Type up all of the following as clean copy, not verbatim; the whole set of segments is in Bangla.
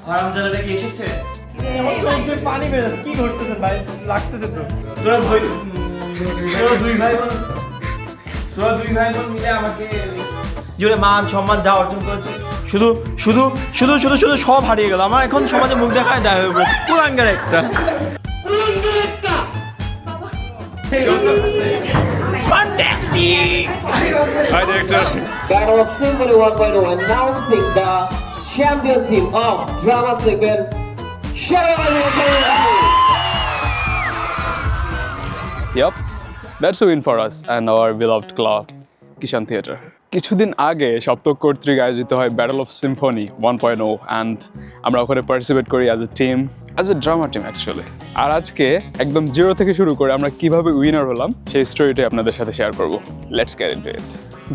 হারামজাদাটা কি এসেছে? পানি বেরোচ্ছে, কি করতেছেন ভাই? লাগতেছে তো। তোরা দুই ভাই বোন মিলে আমাকে জুড়ে মান সম্মান যা অর্জন করেছে শুধু শুধু শুধু শুধু শুধু সব হারিয়ে গেল। আমার এখন সমাজে মুখ দেখায় যায় হয়ে পড়েছে কুলাঙ্গার একটা। Fantastic! Hi, Director. Battle of Symphony 1.0 announcing the champion team of drama segment. Shadow Yep, that's a win for us and our beloved club, Kishan Theatre. কিছুদিন আগে সপ্তক কর্তৃক আয়োজিত হয় ব্যাটল অফ সিম্ফনি 1.0 অ্যান্ড আমরা ওখানে পার্টিসিপেট করি as a team, as a drama team actually. আর আজকে একদম জিরো থেকে শুরু করে আমরা কিভাবে উইনার হলাম সেই স্টোরিটাই আপনাদের সাথে শেয়ার করব। লেটস গেট ইনটু ইট।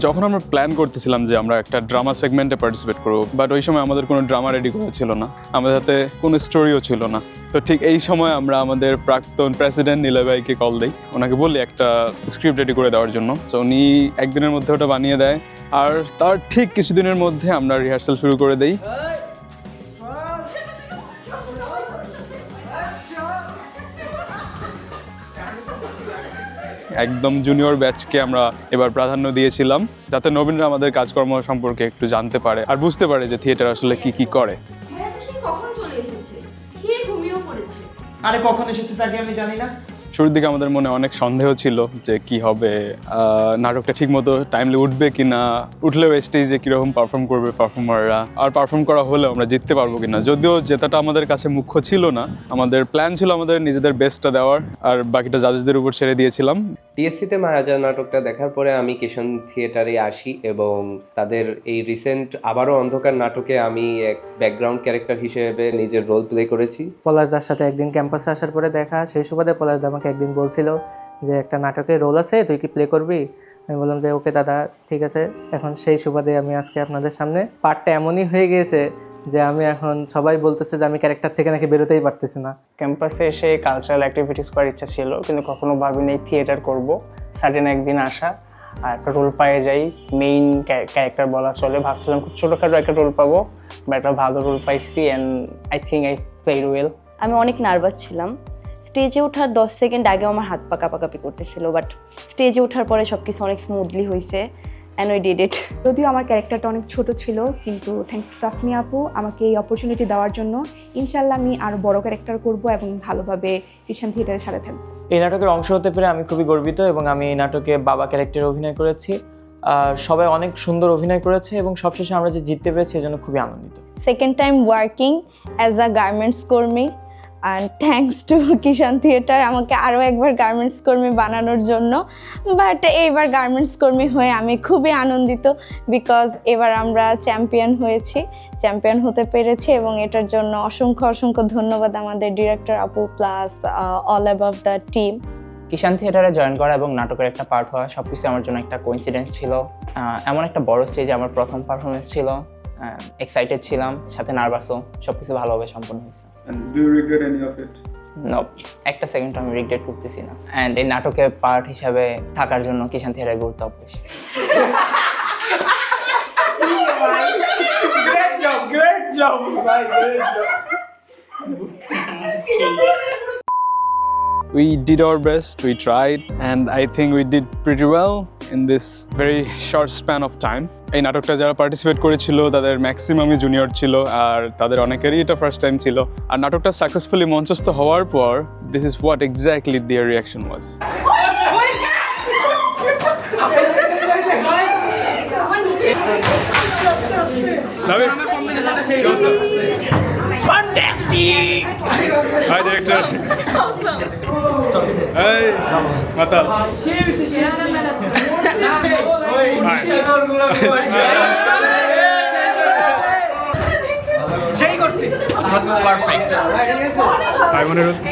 যখন আমরা প্ল্যান করতেছিলাম যে আমরা একটা ড্রামা সেগমেন্টে পার্টিসিপেট করবো, বাট ওই সময় আমাদের কোনো ড্রামা রেডি করা ছিল না, আমাদের হাতে কোনো স্টোরিও ছিল না। তো ঠিক এই সময় আমরা আমাদের প্রাক্তন প্রেসিডেন্ট নিলয় ভাইকে কল দিই, ওনাকে বলি একটা স্ক্রিপ্ট রেডি করে দেওয়ার জন্য। সো উনি একদিনের মধ্যে ওটা বানিয়ে দেয়, আর তার ঠিক কিছুদিনের মধ্যে আমরা রিহার্সাল শুরু করে দিই। একদম জুনিয়র ব্যাচকে আমরা এবার প্রাধান্য দিয়েছিলাম, যাতে নবীনরা আমাদের কাজকর্ম সম্পর্কে একটু জানতে পারে আর বুঝতে পারে যে থিয়েটার আসলে কি করে। আরে কখন এসেছে তাকে আমি জানি না। শুরুর দিকে আমাদের মনে অনেক সন্দেহ ছিল যে কি হবে, নাটকটা ঠিকমতো টাইমলি উঠবে কিনা, উঠলেও স্টেজে কীরকম পারফর্ম করবে পারফর্মাররা, আর পারফর্ম করা হলেও আমরা জিততে পারবো কিনা। যদিও জেতাটা আমাদের কাছে মুখ্য ছিল না, আমাদের প্ল্যান ছিল আমাদের নিজেদের বেস্টটা দেওয়ার, আর বাকিটা জাজেসদের উপর ছেড়ে দিয়েছিলাম। টিএসসিতে মায়াজার নাটকটা দেখার পরে আমি কিশন থিয়েটারে আসি এবং তাদের এই রিসেন্ট আবারও অন্ধকার নাটকে আমি এক ব্যাকগ্রাউন্ড ক্যারেক্টার হিসেবে নিজের রোল প্লে করেছি। পলাশদার সাথে একদিন ক্যাম্পাসে আসার পরে দেখা, সেই সুবাদে পলাশদা আমাকে একদিন বলছিল যে একটা নাটকের রোল আছে, তুই কি প্লে করবি? আমি বললাম যে ওকে দাদা ঠিক আছে। এখন সেই সুবাদে আমি আজকে আপনাদের সামনে, পার্টটা এমনই হয়ে গিয়েছে যে আমি এখন সবাই বলতেছে যে আমি ক্যারেক্টার থেকে নাকি বেরোতেই পারতেছি না। ক্যাম্পাসে এসে কালচারাল অ্যাক্টিভিটিস করার ইচ্ছা ছিল, কিন্তু কখনো ভাবিনি থিয়েটার করব। সাডেন একদিন আসা আর একটা রোল পেয়ে যাই, মেইন ক্যারেক্টার বলা চলে। ভাবছিলাম খুব ছোটোখাটো একটা রোল পাবো, বা একটা ভালো রোল পাইছি and I think I played well. আমি অনেক নার্ভাস ছিলাম। স্টেজে ওঠার 10 সেকেন্ড আগেও আমার হাত পা কাঁপাকাঁপি করতেছিল, বাট স্টেজে ওঠার পরে সব কিছু অনেক স্মুথলি হয়েছে অ্যান্ড উই ডিড ইট। যদিও আমার ক্যারেক্টারটা অনেক ছোট ছিল, কিন্তু থ্যাঙ্কস টু তাসমি আপু আমাকে এই অপরচুনিটি দেওয়ার জন্য। ইনশাল্লাহ আমি আরও বড় ক্যারেক্টার করব এবং ভালোভাবে কিশান থিয়েটারের সাথে থাকবো। এই নাটকের অংশ হতে পেরে আমি খুবই গর্বিত এবং আমি এই নাটকে বাবা ক্যারেক্টারে অভিনয় করেছি। আর সবাই অনেক সুন্দর অভিনয় করেছে এবং সবশেষে আমরা যে জিততে পেরেছি এজন্য খুবই আনন্দিত। Second time working as a garments কর্মী, and thanks to Kishan theatre আমাকে আরও একবার গার্মেন্টস কর্মী বানানোর জন্য। বাট এইবার গার্মেন্টস কর্মী হয়ে আমি খুবই আনন্দিত, বিকজ এবার আমরা চ্যাম্পিয়ন হতে পেরেছি এবং এটার জন্য অসংখ্য ধন্যবাদ আমাদের ডিরেক্টর আপু plus all above the team. Kishan থিয়েটারে জয়েন করা এবং নাটকের একটা পার্ট হওয়া সব কিছু আমার জন্য একটা কোইন্সিডেন্স ছিল। এমন একটা বড় স্টেজে আমার প্রথম পারফরমেন্স ছিল, এক্সাইটেড ছিলাম, সাথে নার্ভাসও। সব কিছু ভালোভাবে সম্পন্ন হয়েছে। And do you regret any of it? No, একটা সেকেন্ড আমি রিগ্রেট করতেছি না। অ্যান্ড এই নাটকে পার্ট হিসাবে থাকার জন্য কিশান থিয়েটারের গুরুত্ব অবশ্যই। Great job, great job. We did our best, we tried, and I think we did pretty well in this very short span of time. এই নাটকটা যারা পার্টিসিপেট করেছিল তাদের ম্যাক্সিমামই জুনিয়র ছিল, আর তাদের অনেকেরই এটা ফার্স্ট টাইম ছিল। আর নাটকটা সাকসেসফুলি মঞ্চস্থ হওয়ার পর this is what exactly their reaction was. Fantastic! Hi, director. Hey, Mata.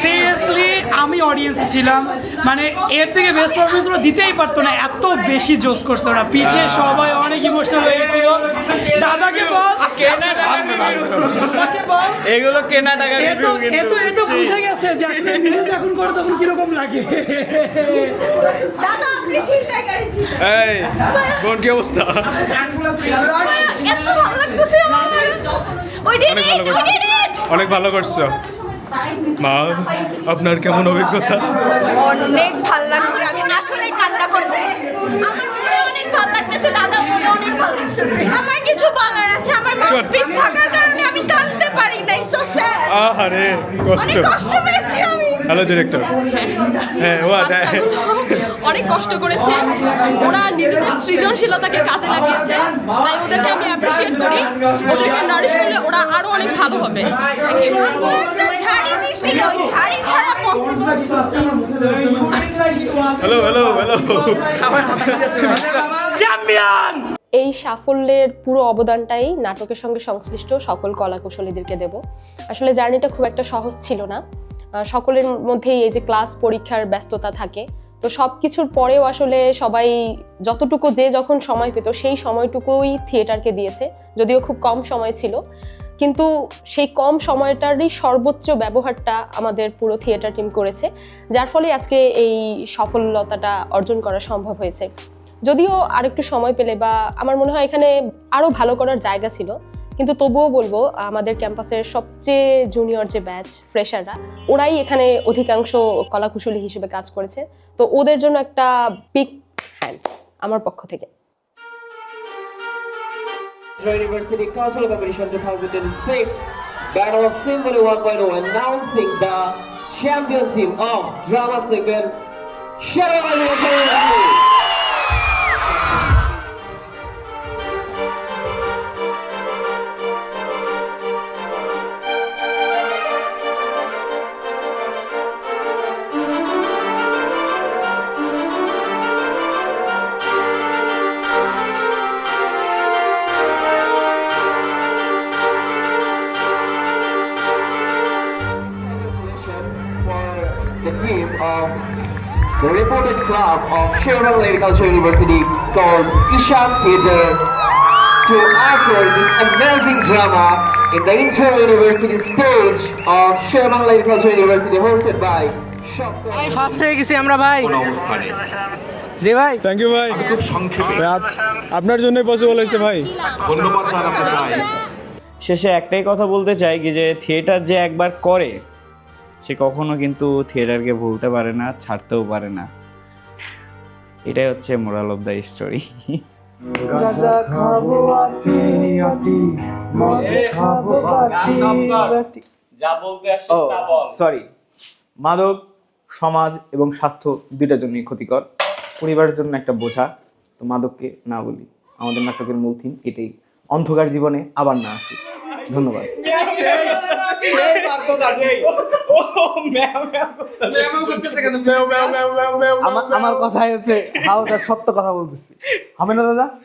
Seriously আমি অডিয়েন্সে ছিলাম, মানে এর থেকে বেস্ট পারফরমেন্স ওরা দিতেই পারতো না, এত বেশি জোশ করছে ওরা। পিছে সবাই অনেক ইমোশনাল হয়ে গেছিল। দাদাকে বল এগুলো কেনা টাকা রিভিউ, কিন্তু এত বুঝে গেছে যে আসলে নিজে যখন করে তখন কিরকম লাগে। দাদা আপনি চিন্তা করেছেন, এই কোন কি অবস্থা? এত ভালো লাগতেছে আমার। We did it! অনেক ভালো করছো মা। আপনার কেমন অভিজ্ঞতা? অনেক ভালো লাগছে, আমি আসলে কান্না করছি। আমার মনে অনেক ভালো লাগতেছে দাদা, মনে অনেক ভালো লাগতেছে। আমার কিছু বলার আছে, আমার মাউথপিস থাকার কারণে আমি কাঁদতে পারি নাই। সো স্যাড, আরে কষ্ট। অনেক কষ্ট পেয়েছি আমি। Hello director. হ্যাঁ অনেক কষ্ট করেছে, ওরা নিজেদের সৃজনশীলতাকে কাজে লাগিয়েছে, তাই ওদেরকে আমি অ্যাপ্রিশিয়েট করি। ওদেরকে নারিশ করলে ওরা আরো অনেক ভালো হবে। একটা ঝাড়ি দিছিল, ওই ঝাড়ি ছাড়া possible. Hello hello hello. Champion. এই সাফল্যের পুরো অবদানটাই নাটকের সঙ্গে সংশ্লিষ্ট সকল কলাকুশলীদেরকে দেব। আসলে জার্নিটা খুব একটা সহজ ছিল না, সকলের মধ্যেই এই যে ক্লাস পরীক্ষার ব্যস্ততা থাকে, তো সব কিছুর পরেও আসলে সবাই যতটুকু যে যখন সময় পেত সেই সময়টুকুই থিয়েটারকে দিয়েছে, যদিও খুব কম সময় ছিল, কিন্তু সেই কম সময়টারই সর্বোচ্চ ব্যবহারটা আমাদের পুরো থিয়েটার টিম করেছে, যার ফলে আজকে এই সফলতাটা অর্জন করা সম্ভব হয়েছে। যদিও আরেকটু সময় পেলে বা আমার মনে হয় এখানে আরও ভালো করার জায়গা ছিল, কিন্তু তবুও বলবো আমাদের ক্যাম্পাসের সবচেয়ে জুনিয়র যে ব্যাচ ফ্রেশাররা, ওরাই এখানে অধিকাংশ কলাকুশলী হিসেবে কাজ করেছে, তো ওদের জন্য একটা বিগ হ্যান্ডস আমার পক্ষ থেকে। University Cultural Competition 2026 Battle of Symphony 1.0 announcing the champion team of drama segment Sherman University. The team of the reported club of Sherman Agricultural University called Kishan Theatre to anchor this amazing drama in the inter-university stage of Sherman Agricultural University hosted by Shopto. First হয়ে গেছি আমরা ভাই। জি ভাই, থ্যাংক ইউ ভাই। খুব সংক্ষেপে আপনার জন্যই পসিবল হয়েছে ভাই। ধন্যবাদ জানাতে চাই। শেষে একটাই কথা বলতে চাই কি যে থিয়েটার যে একবার করে সে কখনো কিন্তু থিয়েটারকে ভুলতে পারে না, ছাড়তেও পারে না। এটাই হচ্ছে moral of the story. Sorry, মাদক সমাজ এবং স্বাস্থ্য দুইটার জন্যই ক্ষতিকর, পরিবারের জন্য একটা বোঝা। তো মাদককে না বলি, আমাদের নাটকের মূল থিম এটাই, অন্ধকার জীবনে আবার না আসি। ধন্যবাদ। আমার কথাই হচ্ছে হাও, সত্য কথা বলতেছি, হবে না দাদা?